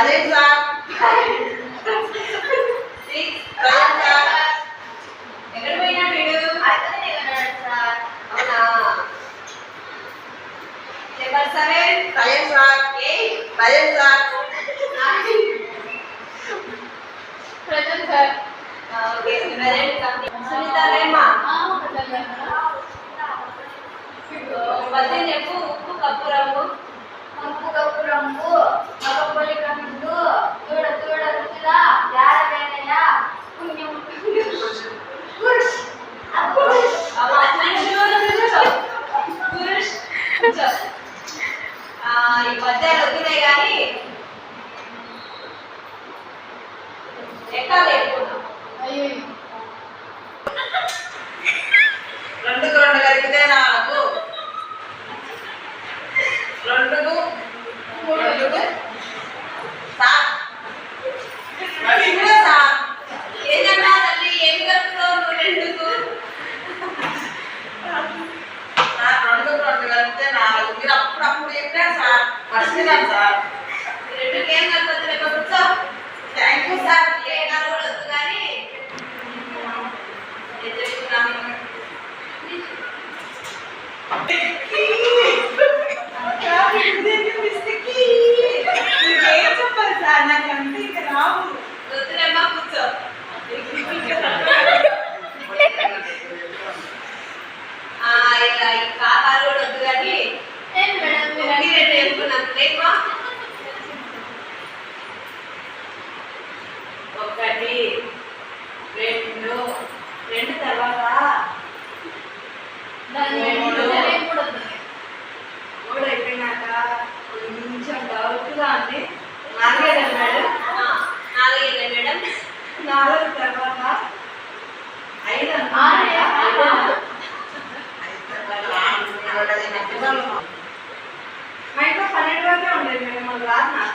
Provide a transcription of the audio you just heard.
అదే sir 6 sir ఎక్కడ పోయినా వీడు అవునా number 7 science sir 8 science sir present sir okay present complete Sunitha రేమా పద్యం చెప్పు ఉప్పు కప్పు రంగు ఉప్పు కప్పు రంగు మగపొలి కన్నుడు చూడ చూడ రుచిలా జాడవేనయ్య పుణ్యం పురుష్ పురుష్ ఈ పద్యాలు వద్దున్నాయి కానీ ఎక్కాలి ఎక్కున్నాం అయ్యో 2కు 2 కలిపితే 4 2కు 3 సార్ మర్చిపోయా సార్ ఏదన్నా తల్లి ఏమి కలుపుతావు నువ్వు 2కు సార్ 2కు 2 కలిపితే 4 మీరు అప్పుడు చెప్పారు సార్ మర్చిపోయాను సార్ 2కి ఏం కలుపుతుంది కూర్చో థ్యాంక్ యూ సార్ ఏ కలవడొద్దు కానీ ఏం చెప్తున్నాను చెప్పాలి సార్ నాకు అంతే ఇక రావు వద్దులేమ్మా కూర్చో కాకాలు కూడా వద్దు కానీ రేపు వేసుకున్నాం లేకమా 1 2 తర్వాత మూడు అయిపోయినాక కొంచెం డౌట్గా ఉంది 4 మేడం 4 మేడం 4 తర్వాత 5 మా ఇంట్లో 12 వరకే ఉండేది మేడం మాకు రాదు